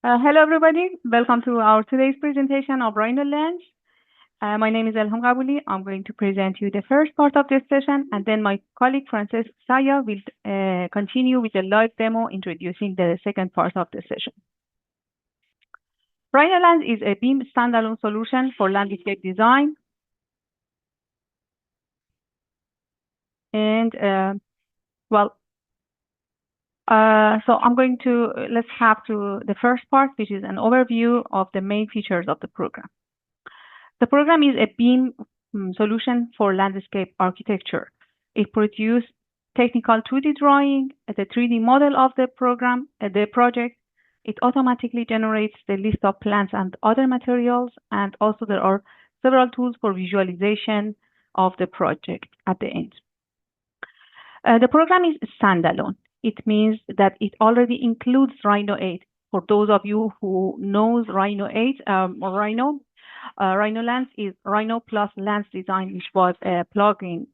Hello, everybody. Welcome to our today's presentation of RhinoLands. My name is Elham Gabuli. I'm going to present you the first part of this session, and then my colleague Frances Saya will continue with the live demo introducing the second part of the session. RhinoLands is a BIM standalone solution for landscape design. And so I'm going to, let's have to the first part, which is an overview of the main features of the program. The program is a BIM solution for landscape architecture. It produces technical 2D drawing, the 3D model of the program, the project. It automatically generates the list of plants and other materials, and also there are several tools for visualization of the project at the end. The program is standalone. It means that it already includes Rhino 8. For those of you who knows Rhino 8 or Rhino, RhinoLands is Rhino plus Lands Design, which was a plugin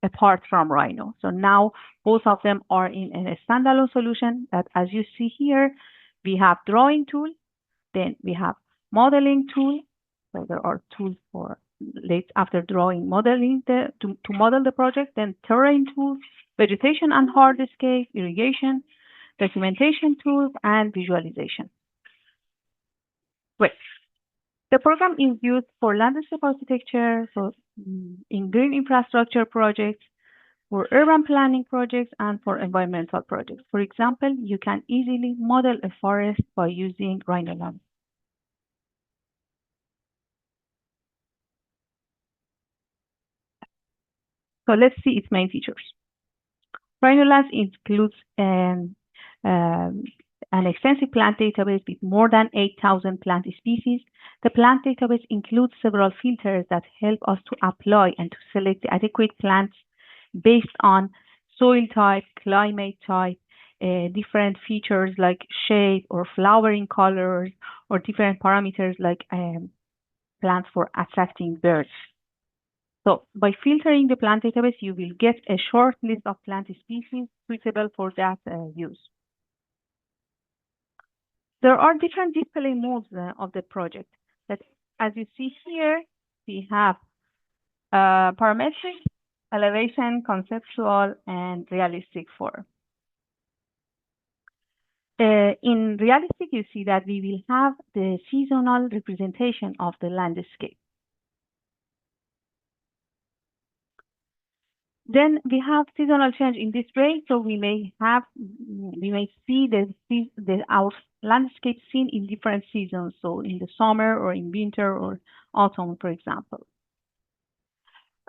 apart from Rhino. So now both of them are in a standalone solution that, as you see here, we have drawing tool, then we have modeling tool. So there are tools for after drawing, modeling to model the project, then terrain tools, vegetation and hardscape, irrigation, documentation tools, and visualization. Great. The program is used for landscape architecture, so in green infrastructure projects, for urban planning projects, and for environmental projects. For example, you can easily model a forest by using RhinoLands. So let's see its main features. RhinoLands includes an extensive plant database with more than 8,000 plant species. The plant database includes several filters that help us to apply and to select the adequate plants based on soil type, climate type, different features like shape or flowering colors, or different parameters like plants for attracting birds. So by filtering the plant database, you will get a short list of plant species suitable for that use. There are different display modes of the project. That, as you see here, we have parametric, elevation, conceptual, and realistic form. In realistic, you see that we will have the seasonal representation of the landscape. Then we have seasonal change in display, so we may see our landscape scene in different seasons, so in the summer or in winter or autumn, for example.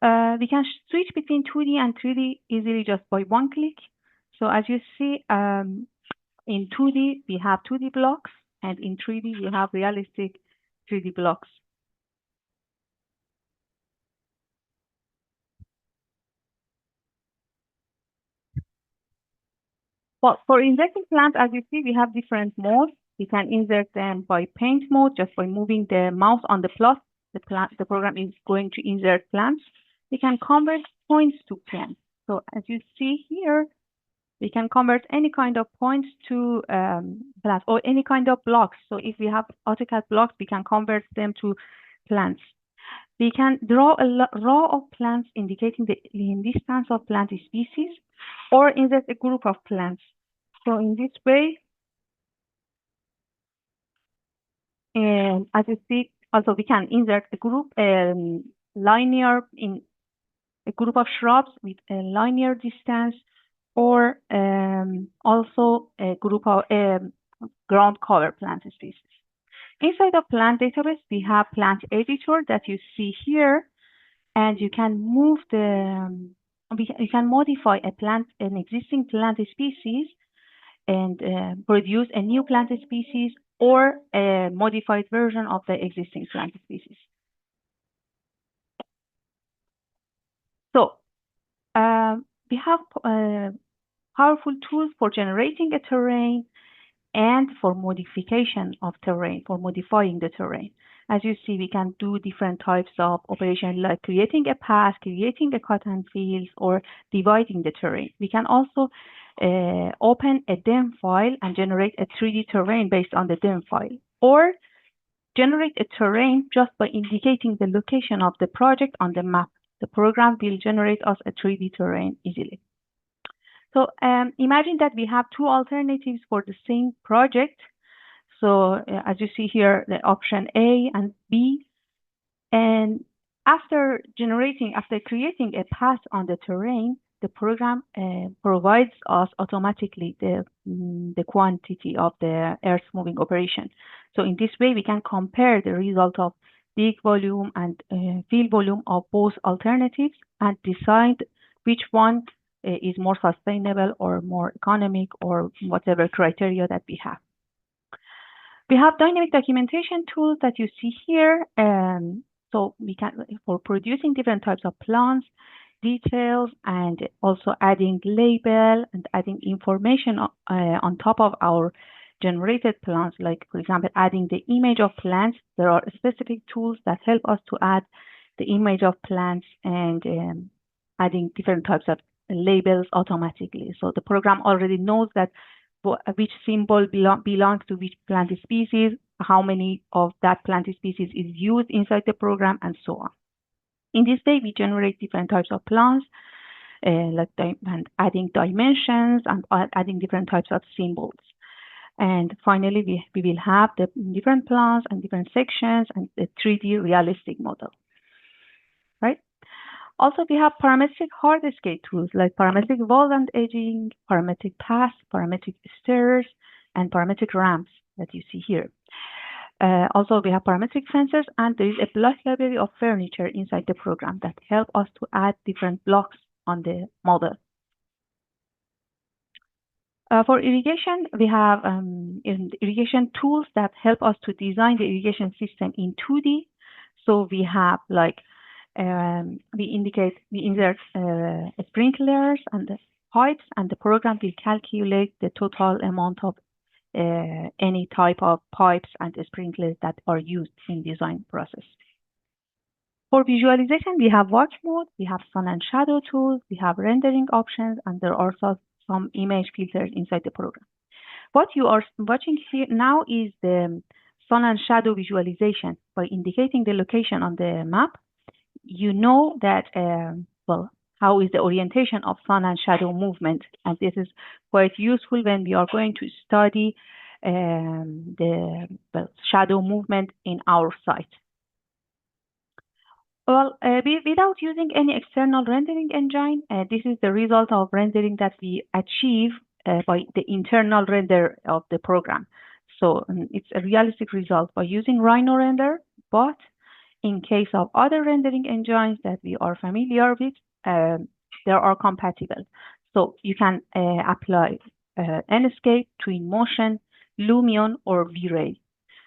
We can switch between 2D and 3D easily just by one click. So as you see, in 2D, we have 2D blocks, and in 3D, we have realistic 3D blocks. Well, for inserting plants, as you see, we have different modes. We can insert them by paint mode, just by moving the mouse on the plus. The program is going to insert plants. We can convert points to plants. So as you see here, we can convert any kind of points to plants or any kind of blocks. So if we have AutoCAD blocks, we can convert them to plants. We can draw a row of plants indicating the distance of plant species, or insert a group of plants. So in this way, as you see, also we can insert a group linear in a group of shrubs with a linear distance, or also a group of ground cover plant species. Inside of plant database, we have plant editor that you see here, and you can move you can modify an existing plant species, and produce a new plant species or a modified version of the existing plant species. So we have powerful tools for generating a terrain and for modification of terrain, for modifying the terrain. As you see, we can do different types of operation, like creating a path, creating a cut and fills, or dividing the terrain. We can also open a DEM file and generate a 3D terrain based on the DEM file, or generate a terrain just by indicating the location of the project on the map. The program will generate us a 3D terrain easily. So imagine that we have two alternatives for the same project. So as you see here, the option A and B. And after creating a path on the terrain, the program provides us automatically the quantity of the earth moving operation. So in this way, we can compare the result of dig volume and fill volume of both alternatives and decide which one is more sustainable or more economic or whatever criteria that we have. We have dynamic documentation tools that you see here. So we can, for producing different types of plans, details, and also adding label and adding information on top of our generated plans, like for example, adding the image of plants. There are specific tools that help us to add the image of plants and adding different types of labels automatically. So the program already knows that which symbol belongs to which plant species, how many of that plant species is used inside the program, and so on. In this way, we generate different types of plants, and adding dimensions and adding different types of symbols. And finally, we will have the different plants and different sections and the 3D realistic model, right? Also, we have parametric hardscape tools like parametric wall and edging, parametric paths, parametric stairs, and parametric ramps that you see here. Also, we have parametric fences, and there is a block library of furniture inside the program that help us to add different blocks on the model. For irrigation, we have irrigation tools that help us to design the irrigation system in 2D. So we have like we insert sprinklers and the pipes, and the program will calculate the total amount of any type of pipes and sprinklers that are used in design process. For visualization, we have watch mode, we have sun and shadow tools, we have rendering options, and there are also some image filters inside the program. What you are watching here now is the sun and shadow visualization. By indicating the location on the map, you know that, well, how is the orientation of sun and shadow movement. And this is quite useful when we are going to study the shadow movement in our site. Well, without using any external rendering engine, this is the result of rendering that we achieve by the internal render of the program. So it's a realistic result by using RhinoRender, but in case of other rendering engines that we are familiar with, they are compatible. So you can apply Enscape, Twinmotion, Lumion, or V-Ray.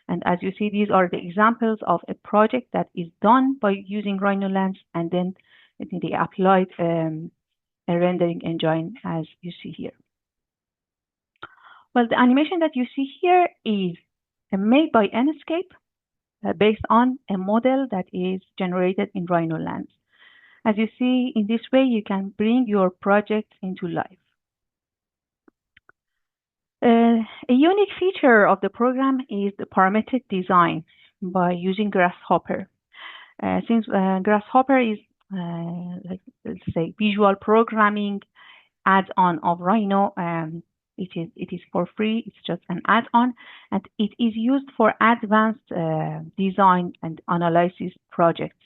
And as you see, these are the examples of a project that is done by using RhinoLands, and then they applied a rendering engine as you see here. Well, the animation that you see here is made by Enscape based on a model that is generated in RhinoLands. As you see, in this way, you can bring your project into life. A unique feature of the program is the parametric design by using Grasshopper. Since Grasshopper is, like, let's say, visual programming add-on of Rhino, it is for free. It's just an add-on, and it is used for advanced design and analysis projects.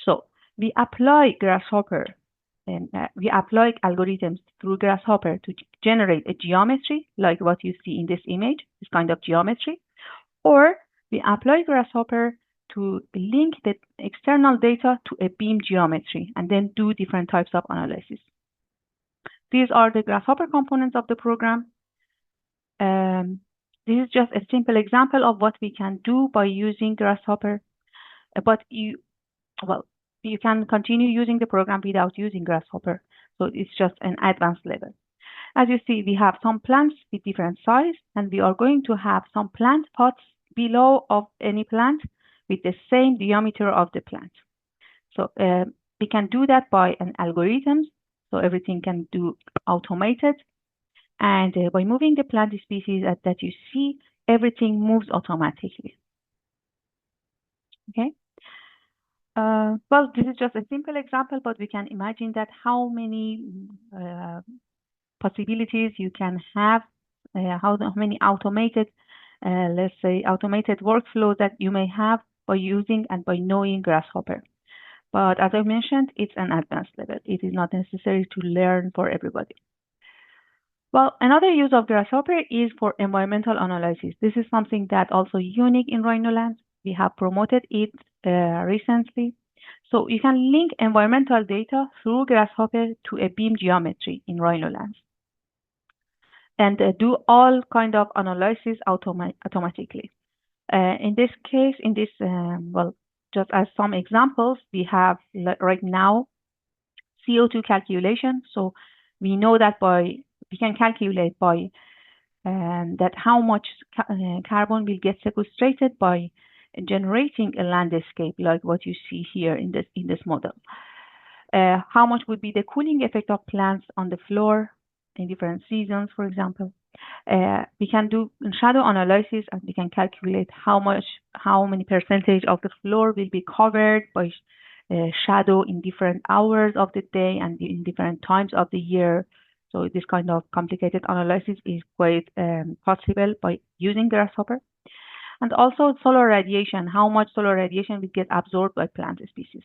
So we apply Grasshopper, and we apply algorithms through Grasshopper to generate a geometry like what you see in this image, this kind of geometry, or we apply Grasshopper to link the external data to a beam geometry and then do different types of analysis. These are the Grasshopper components of the program. This is just a simple example of what we can do by using Grasshopper, but you can continue using the program without using Grasshopper. So it's just an advanced level. As you see, we have some plants with different size, and we are going to have some plant pots below of any plant with the same diameter of the plant. So we can do that by an algorithm. So everything can do automated. And by moving the plant species that you see, everything moves automatically. Okay. Well, this is just a simple example, but we can imagine that how many possibilities you can have, how many automated, let's say, automated workflows that you may have by using and by knowing Grasshopper. But as I mentioned, it's an advanced level. It is not necessary to learn for everybody. Well, another use of Grasshopper is for environmental analysis. This is something that also unique in RhinoLands. We have promoted it recently. So you can link environmental data through Grasshopper to a beam geometry in RhinoLands and do all kind of analysis automatically. In this case, well, just as some examples, we have right now CO2 calculation. So we know that we can calculate by that how much carbon will get sequestrated by generating a landscape like what you see here in this model. How much would be the cooling effect of plants on the floor in different seasons, for example. We can do shadow analysis and we can calculate how many percentage of the floor will be covered by shadow in different hours of the day and in different times of the year. So this kind of complicated analysis is quite possible by using Grasshopper. And also solar radiation, how much solar radiation will get absorbed by plant species.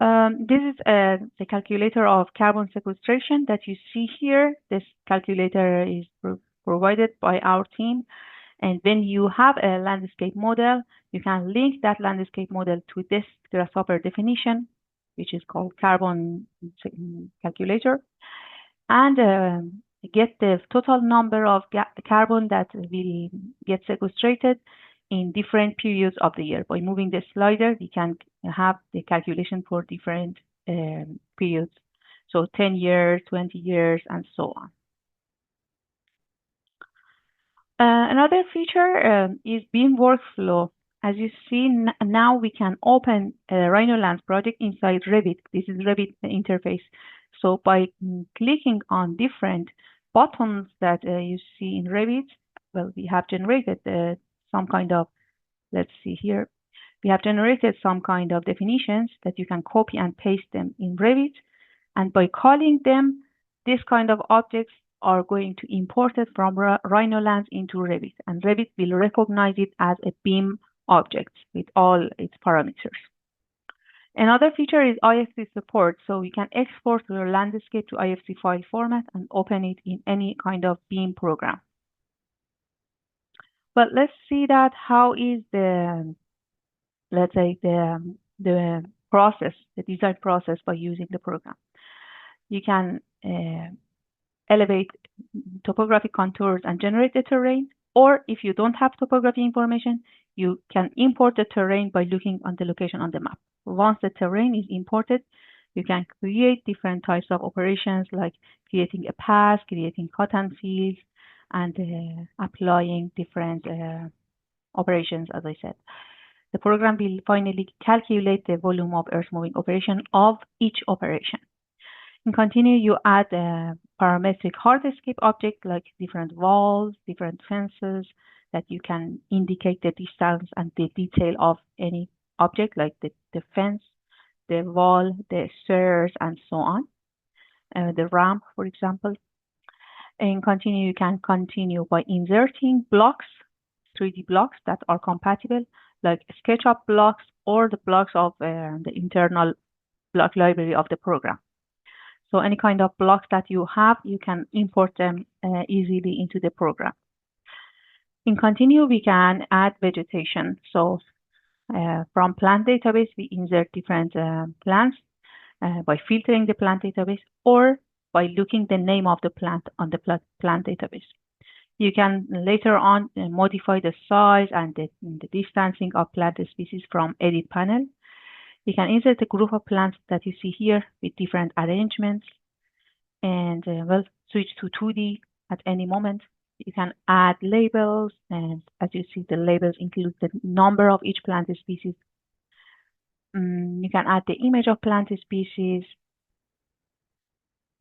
This is the calculator of carbon sequestration that you see here. This calculator is provided by our team. And when you have a landscape model, you can link that landscape model to this Grasshopper definition, which is called carbon calculator, and get the total number of carbon that will get sequestrated in different periods of the year. By moving the slider, we can have the calculation for different periods. So 10 years, 20 years, and so on. Another feature is beam workflow. As you see now, we can open a RhinoLands project inside Revit. This is Revit interface. So by clicking on different buttons that you see in Revit, well, we have generated some kind of, let's see here, we have generated some kind of definitions that you can copy and paste them in Revit. And by calling them, this kind of objects are going to import it from RhinoLands into Revit, and Revit will recognize it as a beam object with all its parameters. Another feature is IFC support, so we can export your landscape to IFC file format and open it in any kind of beam program. But let's see that how is the, let's say, the process, the design process by using the program. You can elevate topographic contours and generate the terrain, or if you don't have topography information, you can import the terrain by looking on the location on the map. Once the terrain is imported, you can create different types of operations like creating a path, creating cotton fields, and applying different operations, as I said. The program will finally calculate the volume of earth-moving operation of each operation. And continue, you add a parametric hardscape object like different walls, different fences that you can indicate the distance and the detail of any object like the fence, the wall, the stairs, and so on. The ramp, for example. And continue, you can continue by inserting blocks, 3D blocks that are compatible, like SketchUp blocks or the blocks of the internal block library of the program. So any kind of blocks that you have, you can import them easily into the program. In continue, we can add vegetation. So from plant database, we insert different plants by filtering the plant database or by looking the name of the plant on the plant database. You can later on modify the size and the distancing of plant species from edit panel. You can insert a group of plants that you see here with different arrangements and well, switch to 2D at any moment. You can add labels, and as you see, the labels include the number of each plant species. You can add the image of plant species.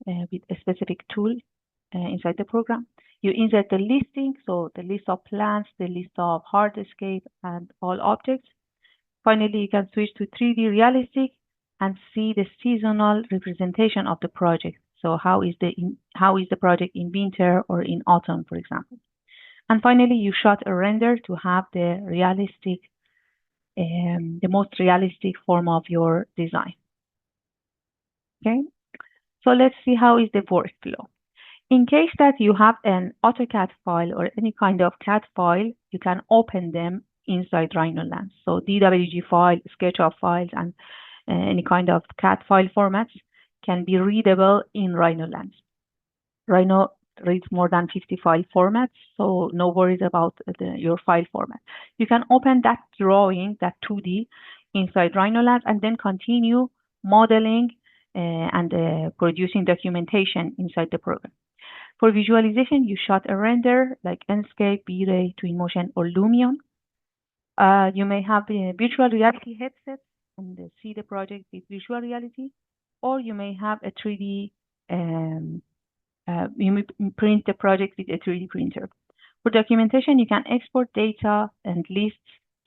with a specific tool inside the program. You insert the listing, so the list of plants, the list of hardscape, and all objects. Finally, you can switch to 3D realistic and see the seasonal representation of the project. So how is the project in winter or in autumn, for example. And finally, you shot a render to have the most realistic form of your design. Okay, so let's see how is the workflow. In case that you have an AutoCAD file or any kind of CAD file, you can open them inside RhinoLands. So DWG file, SketchUp files, and any kind of CAD file formats can be readable in RhinoLands. Rhino reads more than 50 file formats, so no worries about your file format. You can open that drawing, that 2D, inside RhinoLands and then continue modeling and producing documentation inside the program. For visualization, you shot a render like Enscape, V-Ray, Twinmotion, or Lumion. You may have a virtual reality headset and see the project with virtual reality, or you may have a 3D, you may print the project with a 3D printer. For documentation, you can export data and lists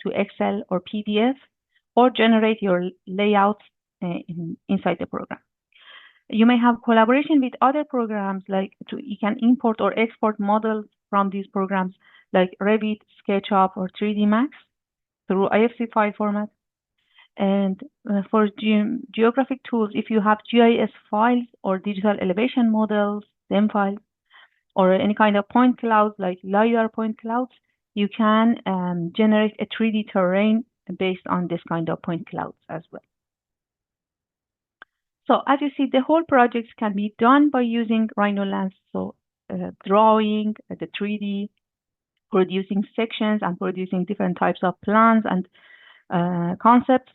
to Excel or PDF, or generate your layout inside the program. You may have collaboration with other programs, like you can import or export models from these programs like Revit, SketchUp, or 3D Max through IFC file format. And for geographic tools, if you have GIS files or digital elevation models, DEM files, or any kind of point clouds like LiDAR point clouds, you can generate a 3D terrain based on this kind of point clouds as well. So as you see, the whole project can be done by using RhinoLands. So drawing the 3D, producing sections, and producing different types of plans and concepts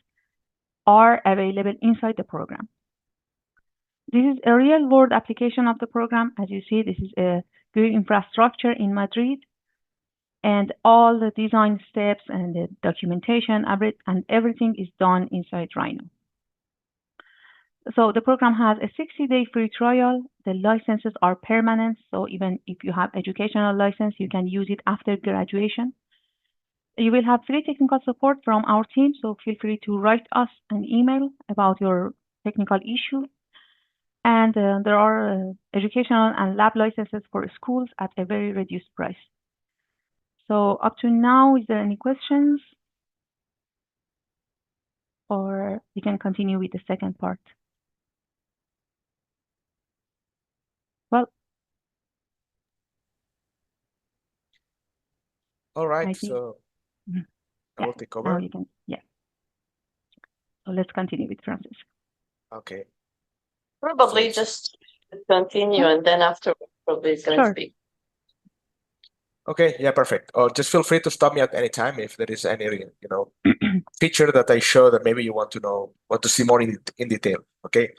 are available inside the program. This is a real-world application of the program. As you see, this is a good infrastructure in Madrid, and all the design steps and the documentation and everything is done inside Rhino. So the program has a 60-day free trial. The licenses are permanent, so even if you have educational license, you can use it after graduation. You will have free technical support from our team, so feel free to write us an email about your technical issue. And there are educational and lab licenses for schools at a very reduced price. So up to now, is there any questions? Or we can continue with the second part. Well, all right, so I will take over. Now you can, So let's continue with Francis. Okay. Probably just continue, and then after probably is going to speak. Okay, yeah, perfect. Or just feel free to stop me at any time if there is any, feature that I show that maybe you want to see more in detail. Okay,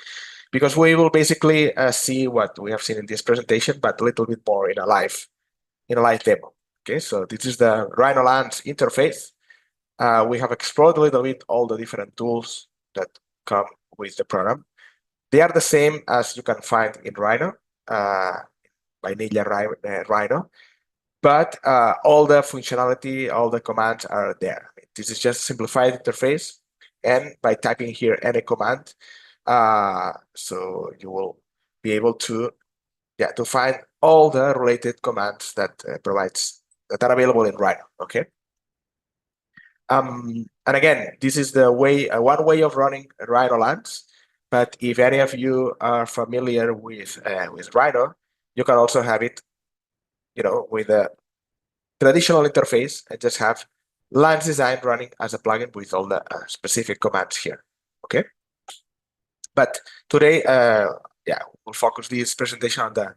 because we will basically see what we have seen in this presentation, but a little bit more in a live demo. Okay, so this is the RhinoLands interface. We have explored a little bit all the different tools that come with the program. They are the same as you can find in Rhino, vanilla Rhino, but all the functionality, all the commands are there. This is just a simplified interface, and by typing here any command, so you will be able to find all the related commands that that are available in Rhino. Okay. And again, this is the way one way of running RhinoLands. But if any of you are familiar with Rhino, you can also have it, with a traditional interface and just have Lands Design running as a plugin with all the specific commands here. Okay. But today, we'll focus this presentation on the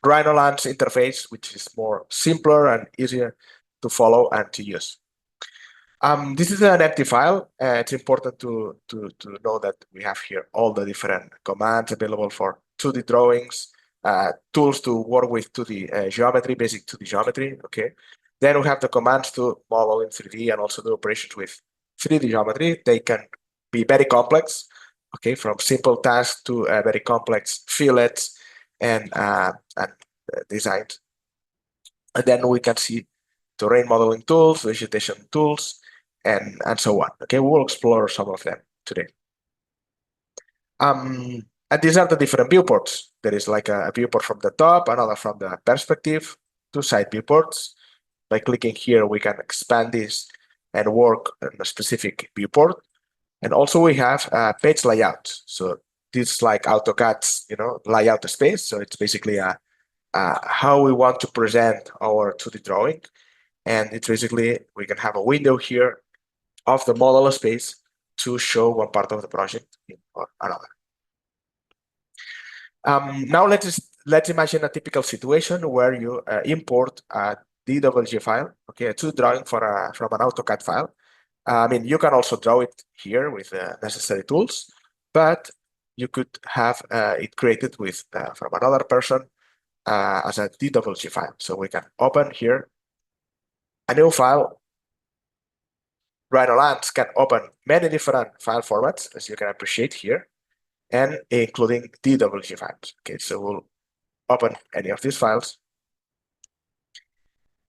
RhinoLands interface, which is more simpler and easier to follow and to use. This is an empty file. It's important to know that we have here all the different commands available for 2D drawings, tools to work with 2D geometry, basic 2D geometry. Okay. Then we have the commands to model in 3D and also do operations with 3D geometry. They can be very complex. Okay, from simple tasks to very complex fillets, and designed. And then we can see terrain modeling tools, vegetation tools, and so on. Okay, we'll explore some of them today. And these are the different viewports. There is like a viewport from the top, another from the perspective, two side viewports. By clicking here, we can expand this and work on a specific viewport. And also we have page layout. So this is like AutoCAD's, layout space. So it's basically how we want to present our 2D drawing. And it's basically, we can have a window here of the model space to show one part of the project or another. Now let's imagine a typical situation where you import a DWG file, okay, a 2D drawing from an AutoCAD file. I mean, you can also draw it here with necessary tools, but you could have it created with from another person as a DWG file. So we can open here a new file. RhinoLands can open many different file formats, as you can appreciate here, and including DWG files. Okay, so we'll open any of these files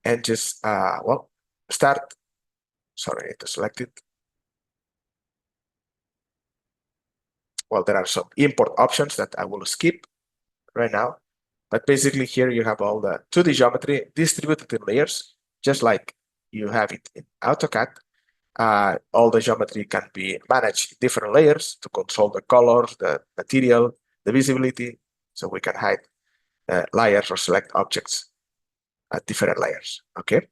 and just, start. Sorry, I need to select it. Well, there are some import options that I will skip right now. But basically here you have all the 2D geometry distributed in layers, just like you have it in AutoCAD. All the geometry can be managed in different layers to control the colors, the material, the visibility. So we can hide layers or select objects at different layers, okay?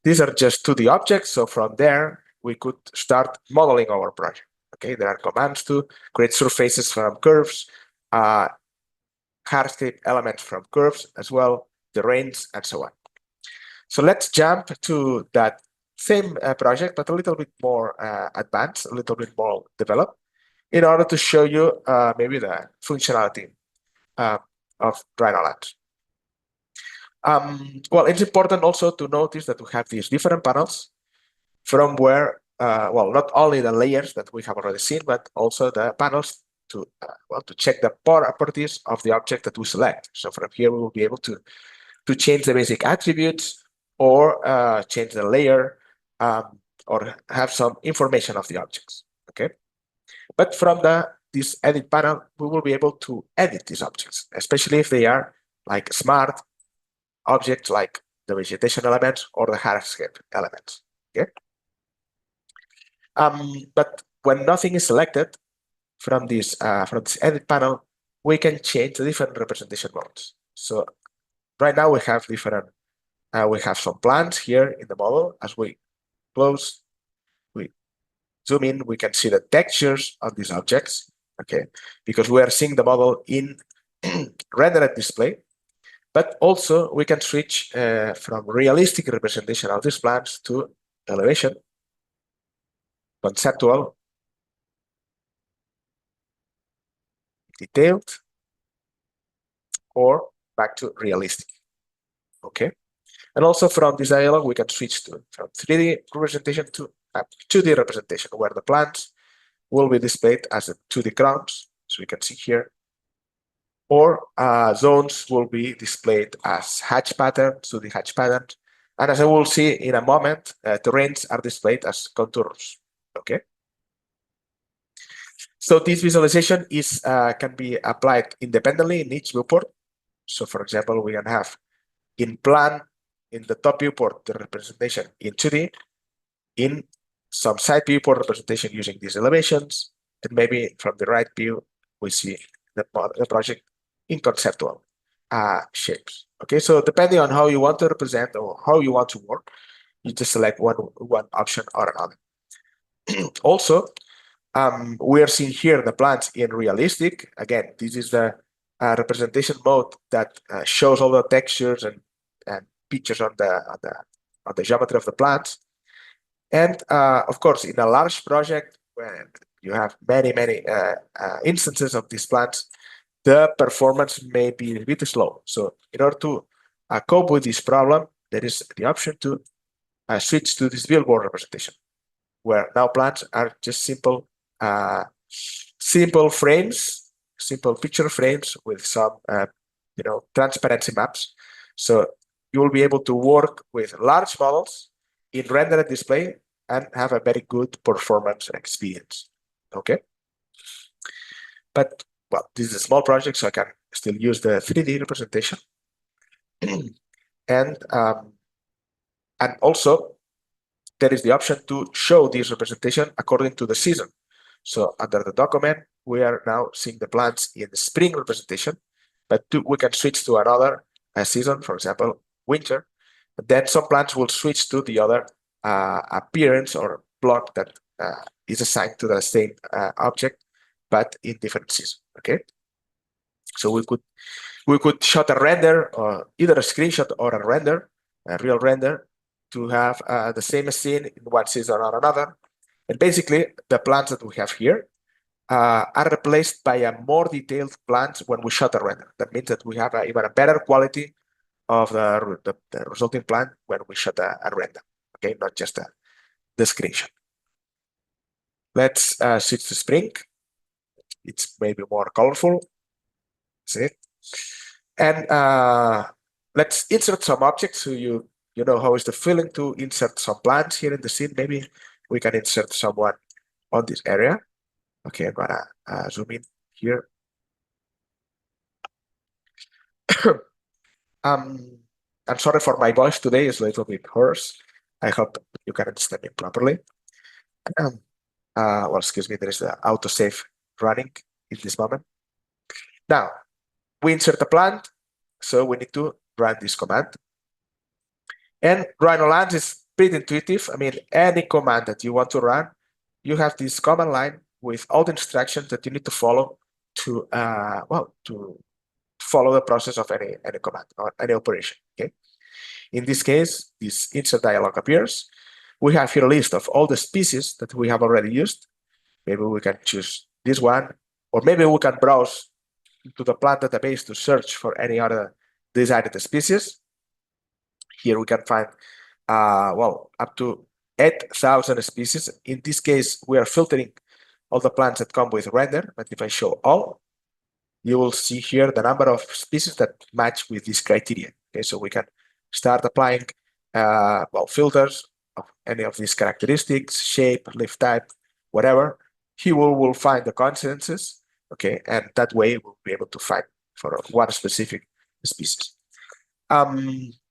These are just 2D objects. So from there, we could start modeling our project, okay? There are commands to create surfaces from curves, hardscape elements from curves as well, terrains, and so on. So let's jump to that same project, but a little bit more advanced, a little bit more developed, in order to show you maybe the functionality of RhinoLands. Well, it's important also to notice that we have these different panels from where, not only the layers that we have already seen, but also the panels to check the properties of the object that we select. So from here, we will be able to change the basic attributes or change the layer or have some information of the objects, okay? But from this edit panel, we will be able to edit these objects, especially if they are like smart objects like the vegetation elements or the hardscape elements, okay? But when nothing is selected from this edit panel, we can change the different representation modes. So right now we have different, we have some plans here in the model. As we close, we zoom in, we can see the textures of these objects, okay? Because we are seeing the model in rendered display, but also we can switch from realistic representation of these plans to elevation, conceptual, detailed, or back to realistic, okay? And also from this dialog, we can switch from 3D representation to 2D representation, where the plants will be displayed as a 2D crowns, so we can see here, or zones will be displayed as hatch patterns, 2D hatch patterns, and as I will see in a moment, terrains are displayed as contours, okay? So this visualization can be applied independently in each viewport. So for example, we can have in plan, in the top viewport, the representation in 2D, in some side viewport representation using these elevations, and maybe from the right view, we see the project in conceptual shapes. Okay, so depending on how you want to represent or how you want to work, you just select one option or another. Also, we are seeing here the plants in realistic. Again, this is the representation mode that shows all the textures and pictures on the geometry of the plants. And of course, in a large project where you have many instances of these plants, the performance may be a bit slow. So in order to cope with this problem, there is the option to switch to this billboard representation, where now plants are just simple frames, simple picture frames with some transparency maps. So you will be able to work with large models in render and display and have a very good performance experience. Okay. But well, this is a small project, so I can still use the 3D representation. And also there is the option to show this representation according to the season. So under the document, we are now seeing the plants in the spring representation, but we can switch to another season, for example, winter. Then some plants will switch to the other appearance or block that is assigned to the same object, but in different season. Okay. So we could shot a render, or either a screenshot or a render, a real render, to have the same scene in one season or another. And basically, the plants that we have here are replaced by a more detailed plants when we shot a render. That means that we have even a better quality of the resulting plant when we shot a render. Okay, not just the screenshot. Let's switch to spring. It's maybe more colorful. See it? And let's insert some objects so you know how is the feeling to insert some plants here in the scene. Maybe we can insert someone on this area. Okay, I'm gonna zoom in here. I'm sorry for my voice today, it's a little bit hoarse. I hope you can understand me properly. Well, excuse me, there is the autosave running in this moment. Now, we insert a plant, so we need to run this command. And RhinoLands is pretty intuitive. I mean, any command that you want to run, you have this command line with all the instructions that you need to follow to follow the process of any command or any operation. Okay. In this case, this insert dialog appears. We have here a list of all the species that we have already used. Maybe we can choose this one, or maybe we can browse to the plant database to search for any other desired species. Here we can find up to 8,000 species. In this case, we are filtering all the plants that come with render, but if I show all, you will see here the number of species that match with this criteria. Okay, so we can start applying filters of any of these characteristics, shape, leaf type, whatever. He will find the coincidences, okay, and that way we'll be able to find for one specific species.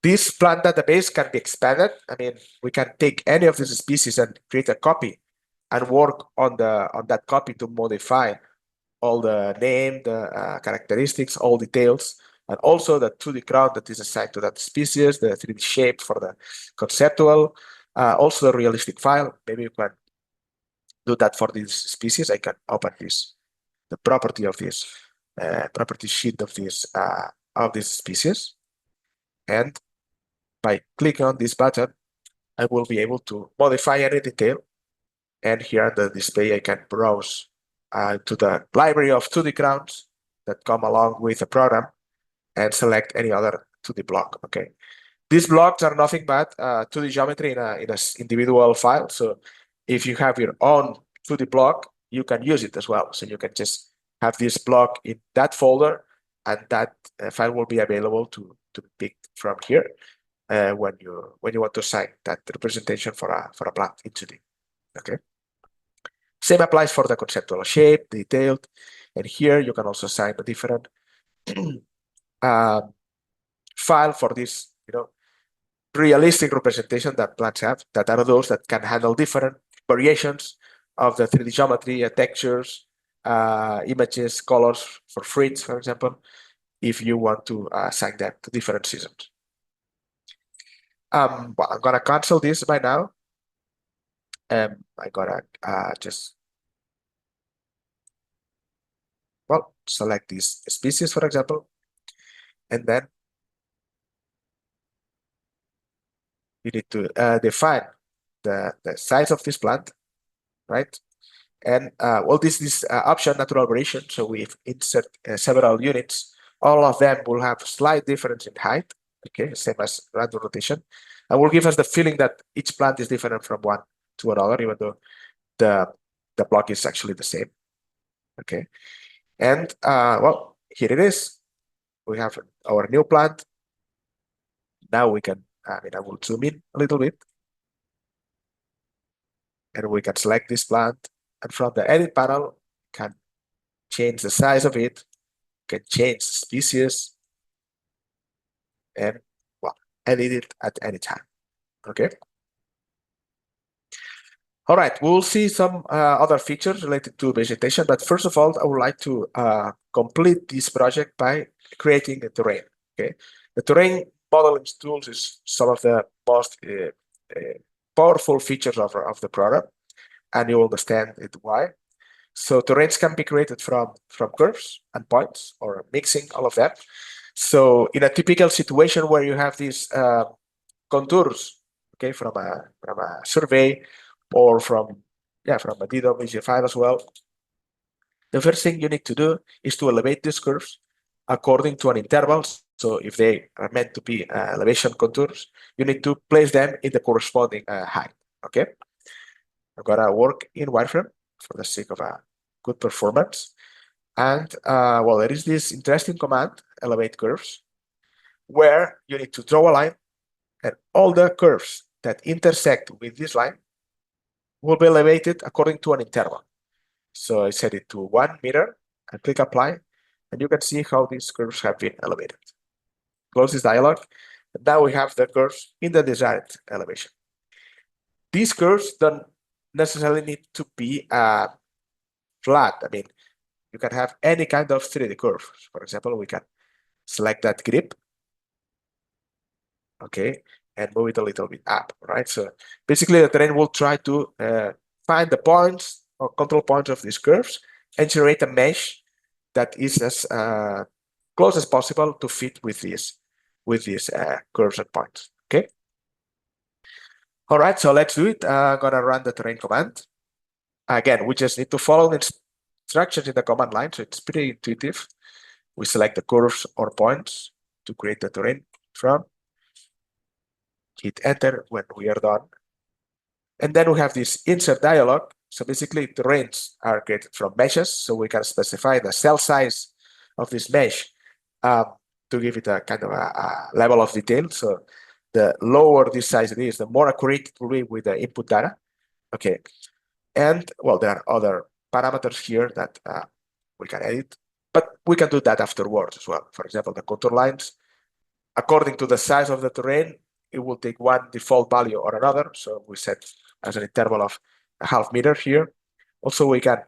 This plant database can be expanded. I mean, we can take any of these species and create a copy and work on that copy to modify all the name, the characteristics, all details, and also the 2D ground that is assigned to that species, the 3D shape for the conceptual, also the realistic file. Maybe you can do that for this species. I can open the property of this property sheet of this species, and by clicking on this button, I will be able to modify any detail. And here on the display, I can browse to the library of 2D grounds that come along with the program and select any other 2D block. Okay, these blocks are nothing but 2D geometry in an individual file. So if you have your own 2D block, you can use it as well. So you can just have this block in that folder, and that file will be available to pick from here when you want to assign that representation for a plant in 2D. Okay. Same applies for the conceptual shape, detailed, and here you can also assign a different file for this, realistic representation that plants have, that are those that can handle different variations of the 3D geometry, textures, images, colors for fruits, for example, if you want to assign that to different seasons. Well, I'm gonna cancel this by now. I'm gonna just select this species, for example, and then you need to define the size of this plant, right? And this option natural variation. So we insert several units. All of them will have slight difference in height. Okay, same as random rotation, and will give us the feeling that each plant is different from one to another, even though the block is actually the same. Okay, and here it is. we have our new plant. Now we can, I will zoom in a little bit. And we can select this plant. And from the edit panel, can change the size of it, can change the species, and well, edit it at any time. Okay. All right, we'll see some other features related to vegetation, but first of all, I would like to complete this project by creating a terrain. Okay, the terrain modeling tools is some of the most powerful features of the product, and you understand it why. So terrains can be created from curves and points, or mixing all of that. So in a typical situation where you have these contours, okay, from a survey, or from a DWG file as well, the first thing you need to do is to elevate these curves according to an interval. So if they are meant to be elevation contours, you need to place them in the corresponding height. Okay, I'm gonna work in wireframe for the sake of a good performance. And well, there is this interesting command, elevate curves, where you need to draw a line, and all the curves that intersect with this line will be elevated according to an interval. So I set it to 1 meter and click apply, and you can see how these curves have been elevated. Close this dialog, and now we have the curves in the desired elevation. These curves don't necessarily need to be flat. I mean, you can have any kind of 3D curve. For example, we can select that grip, okay, and move it a little bit up, right? So basically the terrain will try to find the points or control points of these curves and generate a mesh that is as close as possible to fit with these curves and points, okay? All right, so let's do it. I'm gonna run the terrain command. Again, we just need to follow the instructions in the command line, so it's pretty intuitive. We select the curves or points to create the terrain from. Hit enter when we are done. And then we have this insert dialog. So basically terrains are created from meshes. So we can specify the cell size of this mesh to give it a kind of a level of detail. So the lower this size it is, the more accurate it will be with the input data. Okay. And well, there are other parameters here that we can edit, but we can do that afterwards as well. For example, the contour lines, according to the size of the terrain, it will take one default value or another. So we set as an interval of a half meter here. Also, we can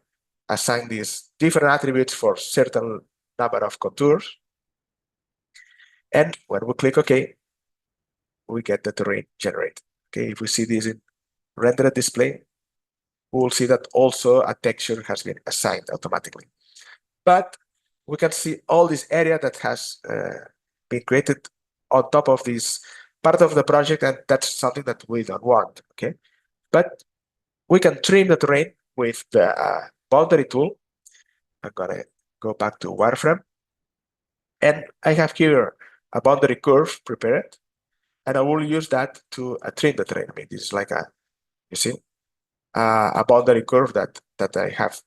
assign these different attributes for certain number of contours. And when we click OK, we get the terrain generated. Okay, if we see this in rendered display, we will see that also a texture has been assigned automatically. But we can see all this area that has been created on top of this part of the project, and that's something that we don't want, okay? But we can trim the terrain with the boundary tool. I'm gonna go back to wireframe, and I have here a boundary curve prepared, and I will use that to trim the terrain. I mean, this is like a, you see, a boundary curve that I have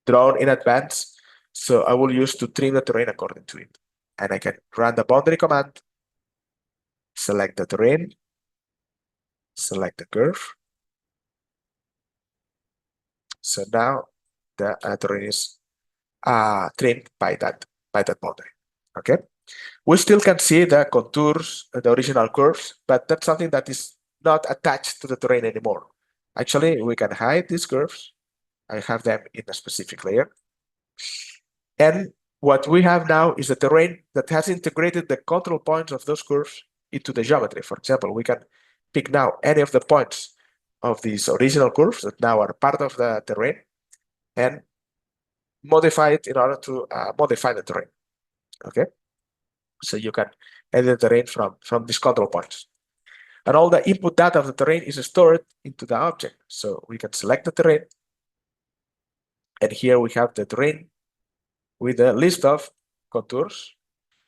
drawn in advance. So I will use to trim the terrain according to it. And I can run the boundary command, select the terrain, select the curve. So now the terrain is trimmed by that boundary. Okay. We still can see the contours, the original curves, but that's something that is not attached to the terrain anymore. Actually, we can hide these curves. I have them in a specific layer. And what we have now is a terrain that has integrated the control points of those curves into the geometry. For example, we can pick now any of the points of these original curves that now are part of the terrain and modify it in order to modify the terrain. Okay, so you can edit the terrain from these control points. And all the input data of the terrain is stored into the object. So we can select the terrain. And here we have the terrain with a list of contours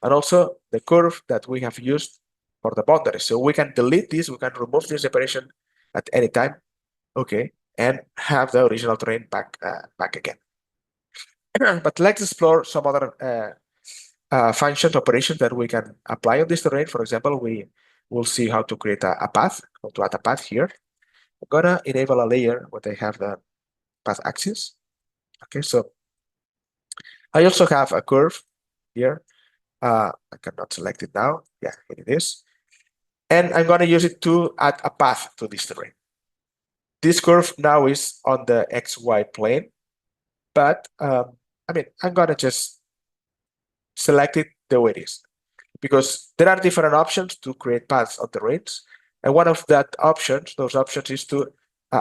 and also the curve that we have used for the boundary. So we can delete this, we can remove this separation at any time, okay, and have the original terrain back again. But let's explore some other functions, operations that we can apply on this terrain. For example, we will see how to create a path, how to add a path here. I'm gonna enable a layer where I have the path axis. Okay, so I also have a curve here. I cannot select it now. Yeah, here it is. And I'm gonna use it to add a path to this terrain. This curve now is on the XY plane, but I mean, I'm gonna just select it the way it is, because there are different options to create paths on terrains. And one of those options is to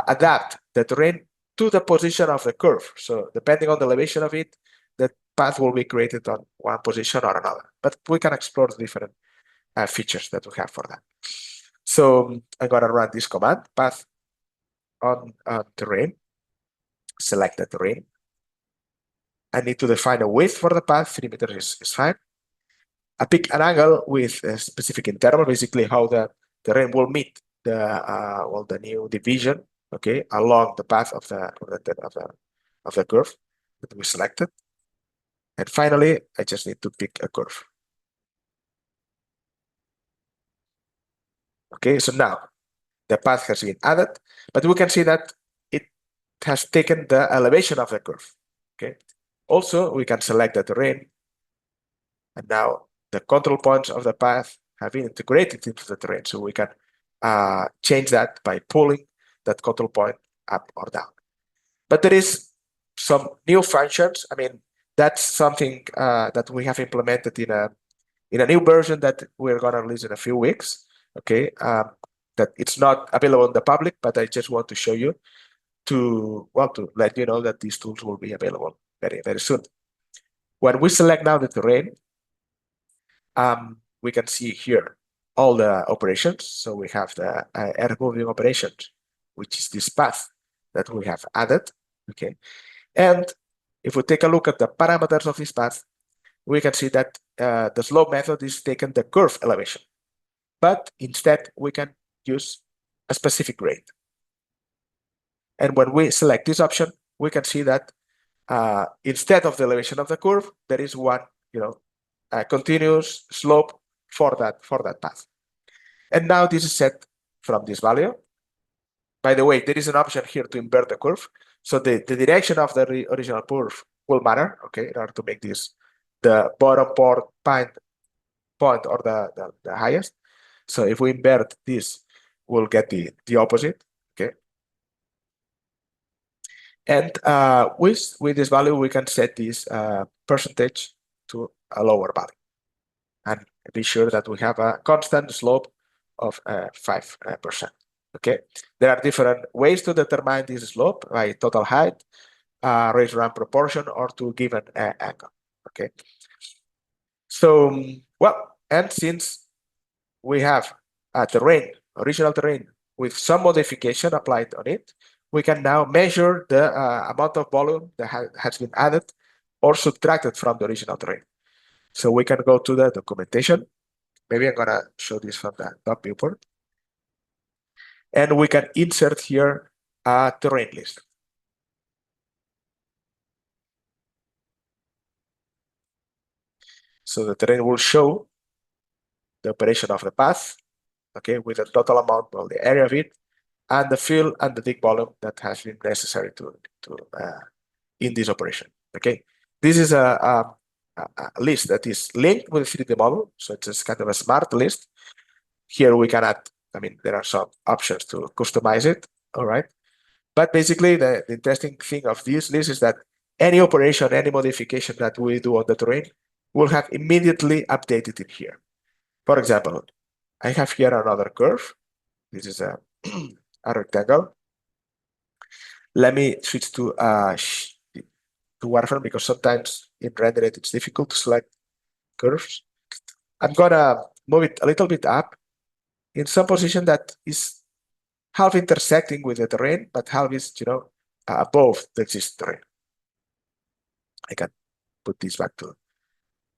adapt the terrain to the position of the curve. So depending on the elevation of it, the path will be created on one position or another. But we can explore the different features that we have for that. So I'm gonna run this command, path on terrain, select the terrain. I need to define a width for the path, 3 meters is fine. I pick an angle with a specific interval, basically how the terrain will meet the new division, okay, along the path of the curve that we selected. And finally, I just need to pick a curve. Okay, so now the path has been added, but we can see that it has taken the elevation of the curve. Okay, also we can select the terrain, and now the control points of the path have been integrated into the terrain, so we can change that by pulling that control point up or down. But there is some new functions. I mean, that's something that we have implemented in a new version that we're gonna release in a few weeks. Okay, that it's not available in the public, but I just want to show you to let you know that these tools will be available very, very soon. When we select now the terrain, we can see here all the operations. So we have the earth moving operations, which is this path that we have added. Okay, and if we take a look at the parameters of this path, we can see that the slope method is taking the curve elevation, but instead we can use a specific grade. And when we select this option, we can see that instead of the elevation of the curve, there is one, continuous slope for that path. And now this is set from this value. By the way, there is an option here to invert the curve. So the direction of the original curve will matter, okay, in order to make this the bottom point or the highest. So if we invert this, we'll get the opposite, okay? And with this value, we can set this percentage to a lower value and be sure that we have a constant slope of 5%. Okay, there are different ways to determine this slope, by total height, raise run proportion, or to given angle. Okay, so and since we have a original terrain with some modification applied on it, we can now measure the amount of volume that has been added or subtracted from the original terrain. So we can go to the documentation. Maybe I'm gonna show this from the top viewport. And we can insert here a terrain list. So the terrain will show the operation of the path, okay, with the total amount of the area of it, and the fill and the dig volume that has been necessary to in this operation. Okay, this is a list that is linked with the 3D model, so it's kind of a smart list. Here we can add, I mean, there are some options to customize it, all right? But basically, the interesting thing of this list is that any operation, any modification that we do on the terrain will have immediately updated in here. For example, I have here another curve. This is a rectangle. Let me switch to wireframe because sometimes in RenderIt it's difficult to select curves. I'm gonna move it a little bit up in some position that is half intersecting with the terrain, but half is, above the existing terrain. I can put this back to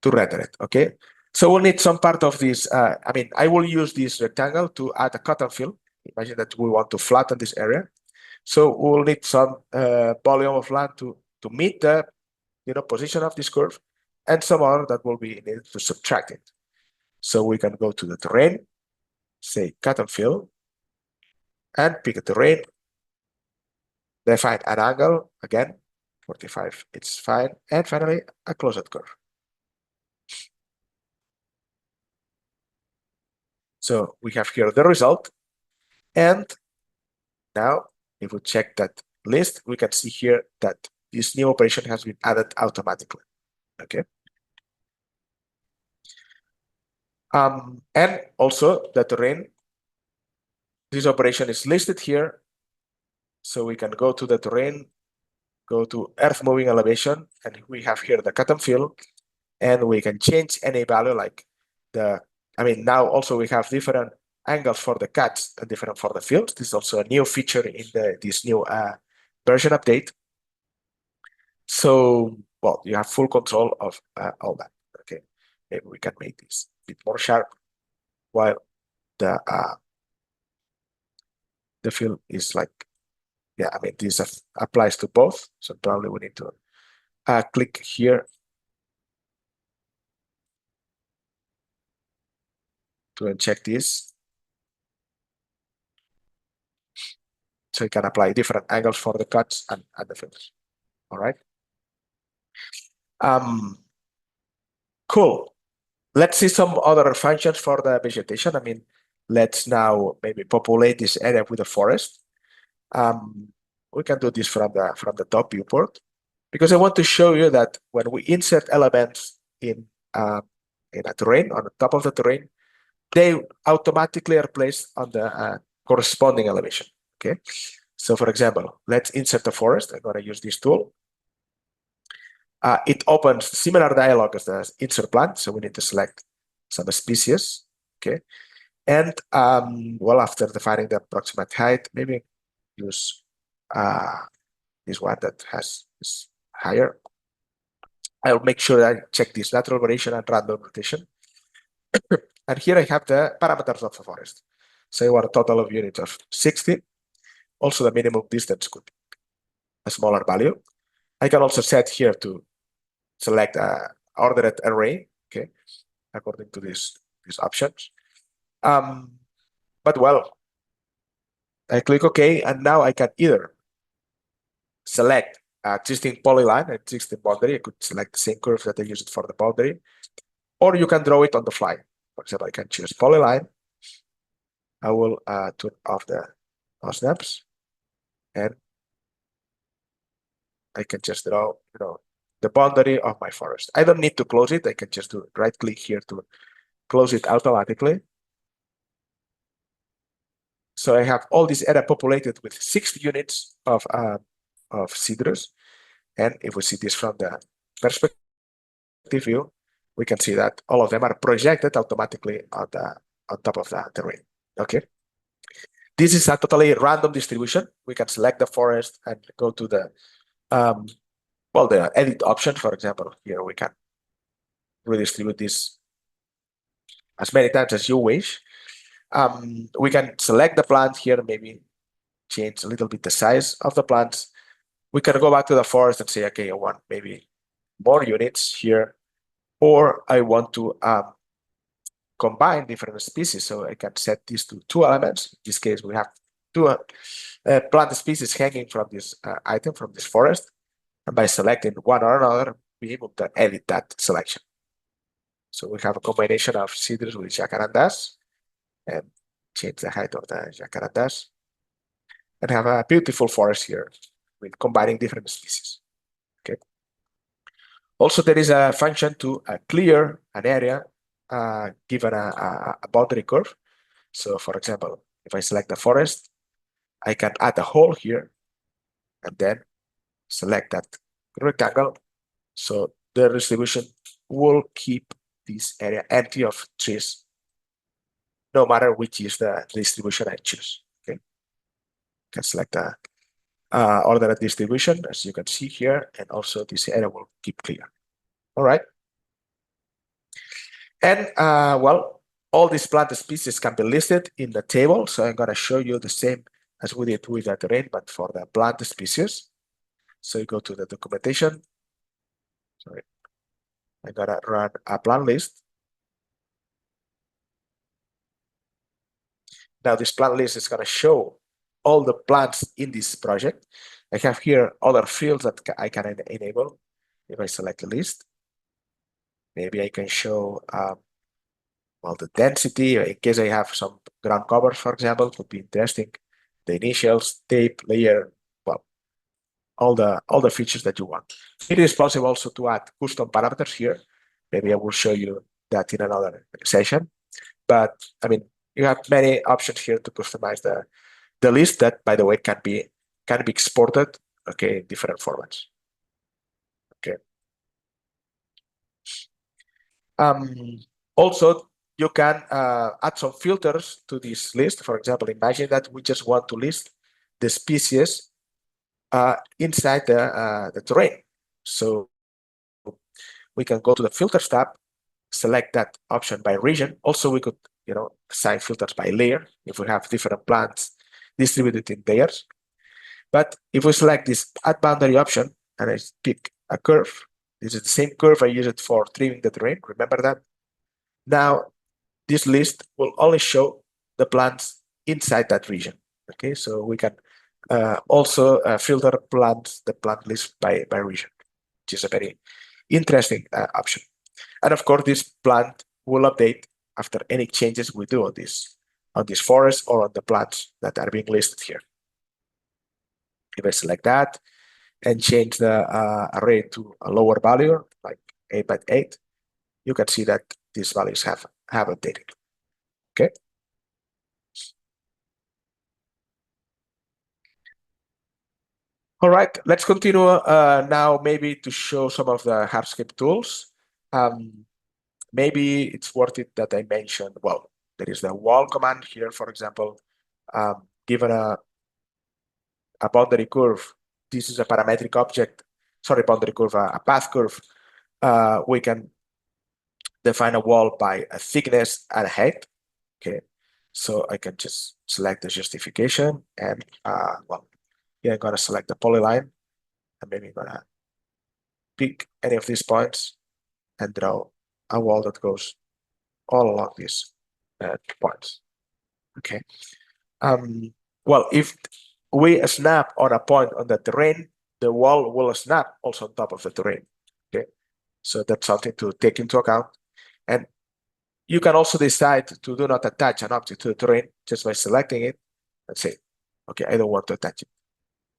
render it, okay? So we'll need some part of this. I mean, I will use this rectangle to add a cut and fill. Imagine that we want to flatten this area. So we'll need some volume of land to meet the, position of this curve. and some other that will be needed to subtract it. So we can go to the terrain, say cut and fill, and pick a terrain, define an angle, again, 45, it's fine, and finally a closed curve. So we have here the result, and now if we check that list, we can see here that this new operation has been added automatically. Okay. And also the terrain, this operation is listed here. So we can go to the terrain, go to earth moving elevation, and we have here the cut and fill, and we can change any value like now also we have different angles for the cuts and different for the fills. This is also a new feature in this new version update. So, well, you have full control of all that. Okay, maybe we can make this a bit more sharp while the fill is like, yeah, this applies to both. So probably we need to click here to uncheck this. So you can apply different angles for the cuts and the fills. All right. Cool. Let's see some other functions for the vegetation. Let's now maybe populate this area with a forest. We can do this from the top viewport, because I want to show you that when we insert elements in a terrain, on the top of the terrain, they automatically are placed on the corresponding elevation. Okay. So for example, let's insert a forest. I'm going to use this tool. It opens similar dialog as the insert plant. So we need to select some species. Okay. And well, after defining the approximate height, maybe use this one that is higher. I'll make sure I check this natural variation and random rotation. And here I have the parameters of the forest. So I want a total of units of 60. Also, the minimum distance could be a smaller value. I can also set here to select a ordered array, okay, according to these options. But well, I click OK, and now I can either select existing polyline, existing boundary. I could select the same curve that I used for the boundary, or you can draw it on the fly. For example, I can choose polyline. I will turn off the snaps, and I can just draw, the boundary of my forest. I don't need to close it. I can just do right click here to close it automatically. So I have all this area populated with 60 units of cedars. And if we see this from the perspective view, we can see that all of them are projected automatically on top of the terrain. Okay. This is a totally random distribution. We can select the forest and go to the the edit option. For example, here we can redistribute this as many times as you wish. We can select the plant here, maybe change a little bit the size of the plants. We can go back to the forest and say, okay, I want maybe more units here, or I want to combine different species. So I can set these to 2 elements. In this case, we have 2 plant species hanging from this item, from this forest. And by selecting one or another, we're able to edit that selection. So we have a combination of cedars with jacarandas, and change the height of the jacarandas, and have a beautiful forest here with combining different species. Okay. Also, there is a function to clear an area given a boundary curve. So for example, if I select the forest, I can add a hole here and then select that rectangle. So the distribution will keep this area empty of trees, no matter which is the distribution I choose. Okay. Can select the ordered distribution, as you can see here, and also this area will keep clear. All right. And well, all these plant species can be listed in the table. So I'm going to show you the same as we did with the terrain, but for the plant species. So you go to the documentation. Sorry. I'm gonna run a plant list. Now this plant list is gonna show all the plants in this project. I have here other fields that I can enable. If I select a list, maybe I can show well, the density in case I have some ground covers, for example, would be interesting. The initials, tape, layer, well, all the features that you want. It is possible also to add custom parameters here. Maybe I will show you that in another session. But I mean, you have many options here to customize the list that, by the way, can be exported, okay, in different formats. Okay. Also, you can add some filters to this list. For example, imagine that we just want to list the species inside the terrain. So we can go to the filters tab, select that option by region. Also, we could, assign filters by layer if we have different plants distributed in layers. But if we select this add boundary option and I pick a curve, this is the same curve I used for trimming the terrain. Remember that? Now, this list will only show the plants inside that region. Okay, so we can also filter the plant list by region, which is a very interesting option. And of course, this plant will update after any changes we do on this forest or on the plants that are being listed here. If I select that and change the array to a lower value, like 8x8, you can see that these values have updated. Okay. All right, let's continue now maybe to show some of the hardscape tools. Maybe it's worth it that I mention, well, there is the wall command here, for example. Given a boundary curve, this is a parametric object, sorry, boundary curve, a path curve. We can define a wall by a thickness and a height. Okay, so I can just select the justification and well, yeah, I'm gonna select the polyline and maybe I'm gonna pick any of these points and draw a wall that goes all along these points. Okay. Well, if we snap on a point on the terrain, the wall will snap also on top of the terrain. Okay, so that's something to take into account. And you can also decide to do not attach an object to the terrain just by selecting it and say, okay, I don't want to attach it.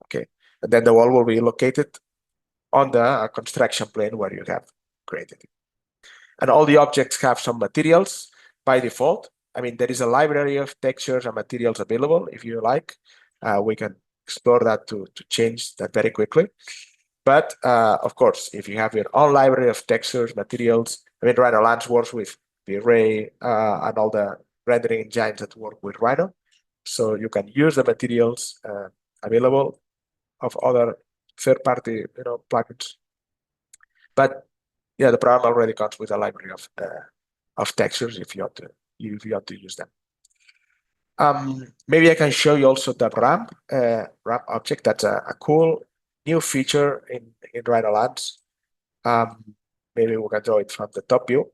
Okay, and then the wall will be located on the construction plane where you have created it. And all the objects have some materials by default. I mean, there is a library of textures and materials available if you like. We can explore that to change that very quickly. But of course, if you have your own library of textures, materials, I mean, RhinoLands works with the array and all the rendering engines that work with Rhino. So you can use the materials available of other third-party, plugins. But yeah, the program already comes with a library of textures if you want to use them. Maybe I can show you also the ramp object. That's a cool new feature in RhinoLands. Maybe we can draw it from the top view.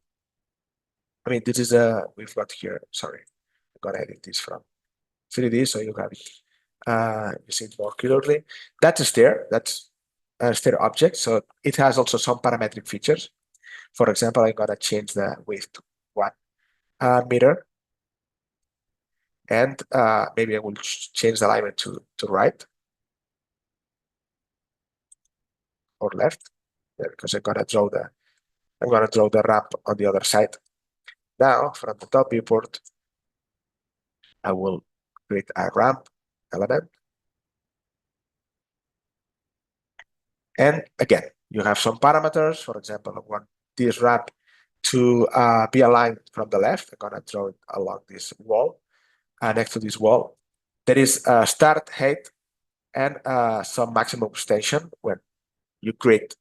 I mean, this is we've got here. Sorry, I'm gonna edit this from 3D so you have it. You see it more clearly. That's a stair. That's a stair object. So it has also some parametric features. For example, I'm gonna change the width to 1 meter. And maybe I will change the alignment to right or left, because I'm gonna draw the ramp on the other side. Now, from the top viewport, I will create a ramp element. And again, you have some parameters. For example, I want this ramp to be aligned from the left. I'm gonna draw it along this wall. Next to this wall, there is a start height and some maximum extension when you create,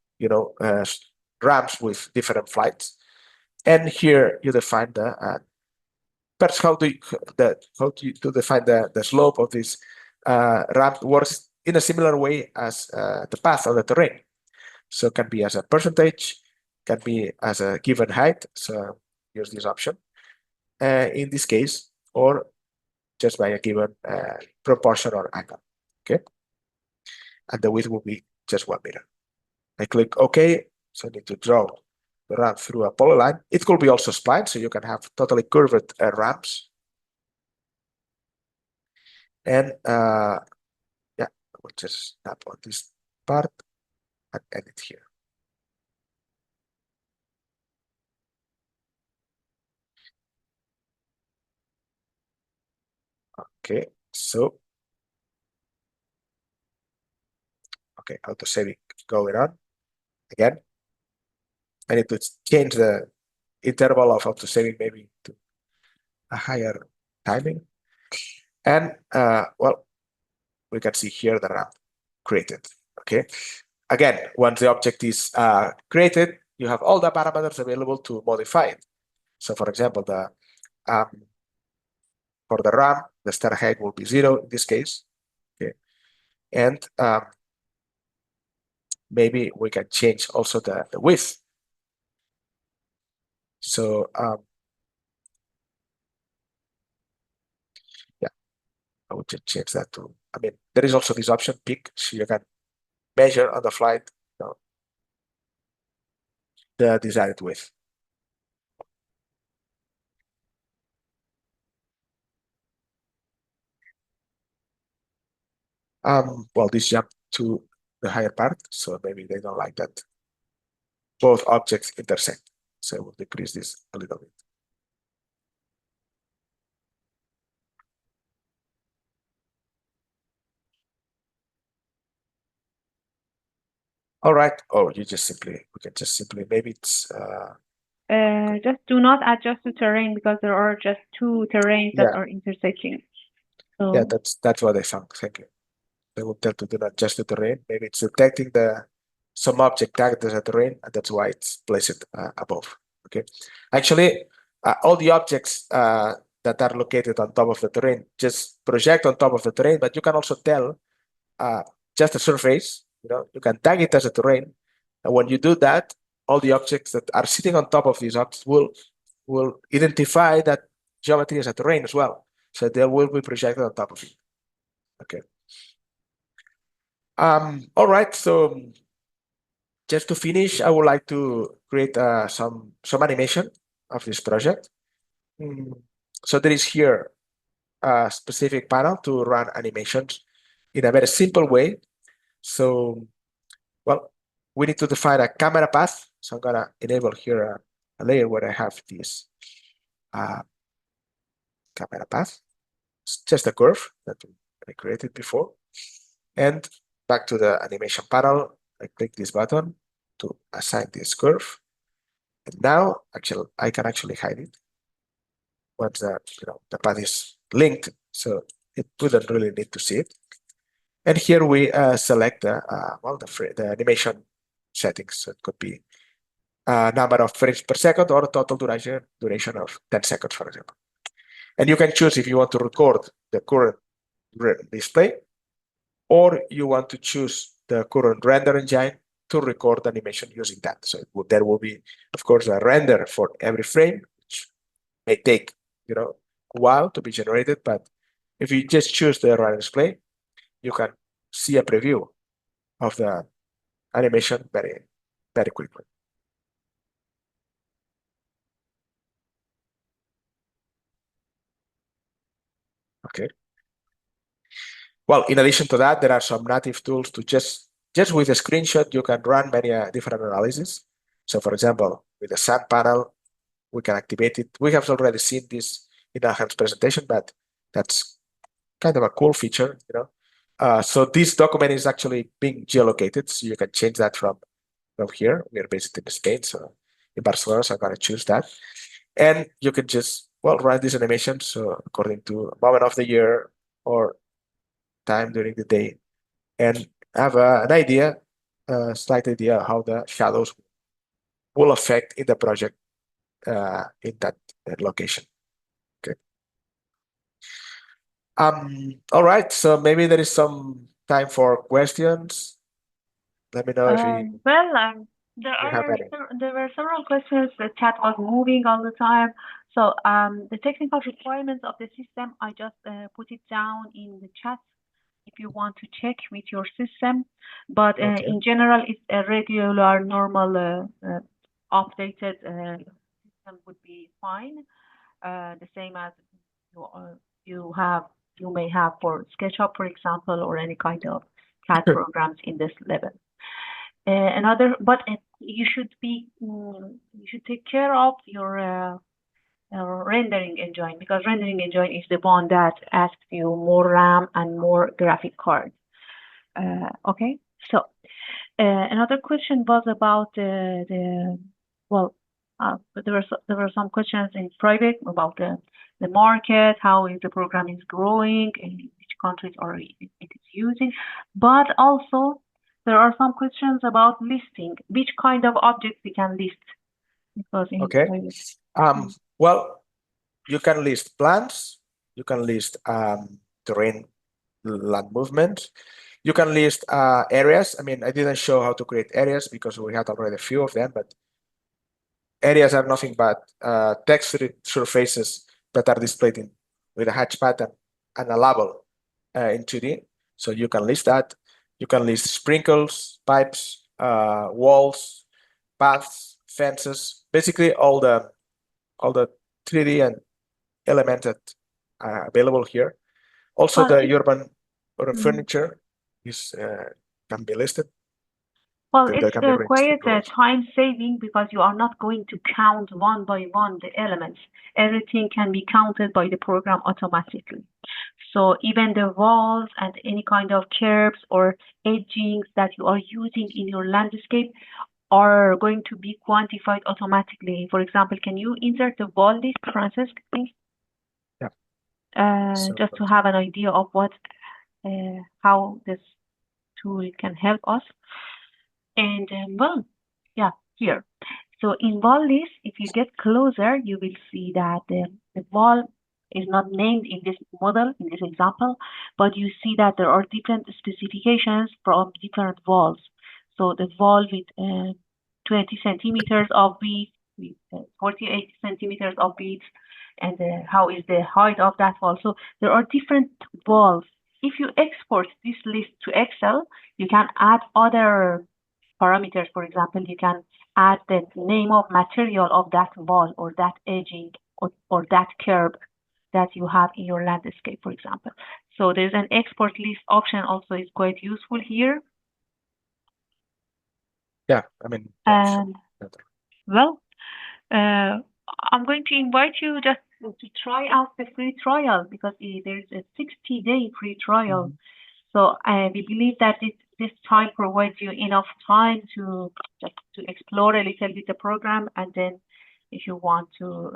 ramps with different flights. And here you define perhaps how to define the slope of this ramp works in a similar way as the path of the terrain. So it can be as a percentage, can be as a given height, so use this option in this case, or just by a given proportion or angle. Okay, and the width will be just 1 meter. I click OK, so I need to draw the ramp through a polyline. It could be also spline, so you can have totally curved ramps. And yeah, we'll just tap on this part and end it here. Okay, so okay, auto saving going on. Again, I need to change the interval of auto saving maybe to a higher timing. And well, we can see here the ramp created. Okay, again, once the object is created, you have all the parameters available to modify it. So for example, the for the ramp, the start height will be 0 in this case. Okay, and maybe we can change also the width. So yeah, I would just change that to, I mean, there is also this option pick, so you can measure on the flight, you know, the desired width. Well, this jumped to the higher part, so maybe they don't like that both objects intersect. So we'll decrease this a little bit. All right. Oh, you just simply, we can just simply, maybe it's just do not adjust the terrain because there are just two terrains that are intersecting. So yeah, that's what I found. Thank you. They will tell to do not adjust the terrain. Maybe it's detecting some object tagged as a terrain, and that's why it's placed above. Okay. Actually, all the objects that are located on top of the terrain just project on top of the terrain, but you can also tell just a surface. You know, you can tag it as a terrain, and when you do that, all the objects that are sitting on top of these objects will identify that geometry as a terrain as well. So they will be projected on top of it. Okay. All right. So just to finish, I would like to create some animation of this project. So there is here a specific panel to run animations in a very simple way. So, well, we need to define a camera path. So I'm gonna enable here a layer where I have this camera path. It's just a curve that I created before. And back to the animation panel, I click this button to assign this curve. And now, actually, I can actually hide it once the path is linked, so it wouldn't really need to see it. And here we select the animation settings. So it could be number of frames per second or total duration of 10 seconds, for example. And you can choose if you want to record the current display, or you want to choose the current render engine to record animation using that. So there will be, of course, a render for every frame, which may take a while to be generated, but if you just choose the render display, you can see a preview of the animation very, very quickly. Okay. Well, in addition to that, there are some native tools to just with a screenshot, you can run many different analyses. So for example, with the sand panel, we can activate it. We have already seen this in Ahan's presentation, but that's kind of a cool feature, So this document is actually being geolocated, so you can change that from here. We are based in Spain, so in Barcelona, so I'm going to choose that. And you can just, run this animation, so according to moment of the year or time during the day, and have an idea, a slight idea how the shadows will affect in the project in that location. Okay. All right, so maybe there is some time for questions. Let me know if you... well, There were several questions. The chat was moving all the time. So the technical requirements of the system, I just put it down in the chat if you want to check with your system. But in general, it's a regular, normal, updated system would be fine. The same as you may have for SketchUp, for example, or any kind of CAD programs in this level. But you should take care of your rendering engine, because rendering engine is the one that asks you more RAM and more graphic card. Okay, so another question was about there were some questions in private about the market, how is the program is growing, and which countries are it is using, but also there are some questions about listing, which kind of objects we can list. Because well, you can list plants, you can list terrain, land movement, you can list areas. I mean, I didn't show how to create areas because we had already a few of them, but areas are nothing but textured surfaces that are displayed with a hatch pattern and a label in 2D. So you can list that. You can list sprinkles, pipes, walls, paths, fences, basically all the 3D and elements that are available here. Also, the urban furniture is can be listed. Well, it's quite time saving because you are not going to count one by one the elements. Everything can be counted by the program automatically. So even the walls and any kind of curves or edgings that you are using in your landscape are going to be quantified automatically. For example, can you insert the wall list, Francesc, please? Yeah. Just to have an idea of how this tool can help us. And well, yeah, here. So in wall list, if you get closer, you will see that the wall is not named in this model, in this example, but you see that there are different specifications from different walls. So the wall with 20 centimeters of width, with 48 centimeters of width, and how is the height of that wall. So there are different walls. If you export this list to Excel, you can add other parameters. For example, you can add the name of material of that wall or that edging or that curve that you have in your landscape, for example. So there's an export list option also is quite useful here. Yeah, I mean, and well, I'm going to invite you just to try out the free trial because there's a 60-day free trial. So we believe that this time provides you enough time to explore a little bit the program, and then if you want to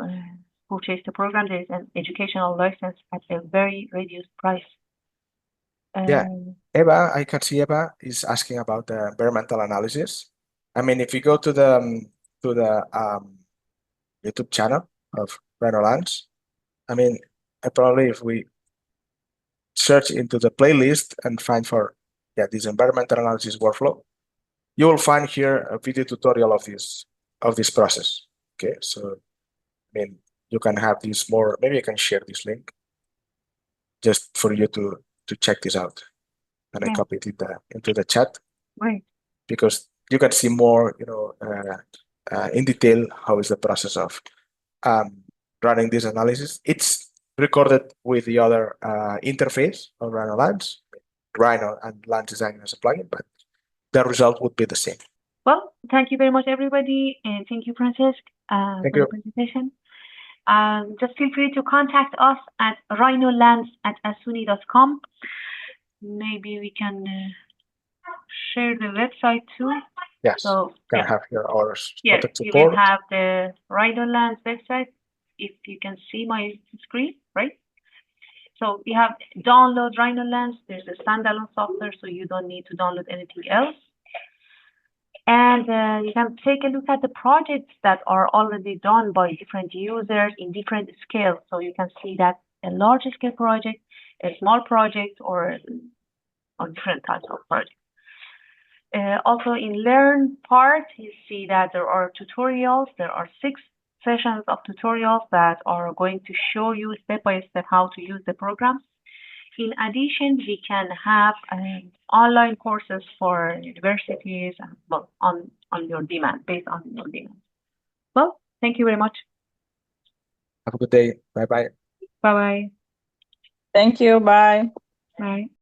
purchase the program, there is an educational license at a very reduced price. Yeah, Eva, I can see Eva is asking about the environmental analysis. I mean, if you go to the YouTube channel of RhinoLands, I mean, probably if we search into the playlist and find for this environmental analysis workflow, you will find here a video tutorial of this process. Okay, so I mean, you can have this more. Maybe I can share this link just for you to check this out, and I copied it into the chat. Right. Because you can see more, in detail how is the process of running this analysis. It's recorded with the other interface of RhinoLands, Rhino and Land Design as a plugin, but the result would be the same. Well, thank you very much, everybody, and thank you, Francesc, for the presentation. Just feel free to contact us at rhinolands@asuni.com. Maybe we can share the website too. Yes, so can have your orders. Yes, you will have the RhinoLands website. If you can see my screen, right? So we have download RhinoLands. There's a standalone software, so you don't need to download anything else. And you can take a look at the projects that are already done by different users in different scales. So you can see that a large scale project, a small project, or different types of projects. Also in Learn part, you see that there are tutorials. There are 6 sessions of tutorials that are going to show you step by step how to use the program. In addition, we can have online courses for universities, well, on your demand, based on your demand. Well, thank you very much. Have a good day. Bye bye. Bye bye. Thank you. Bye. Bye.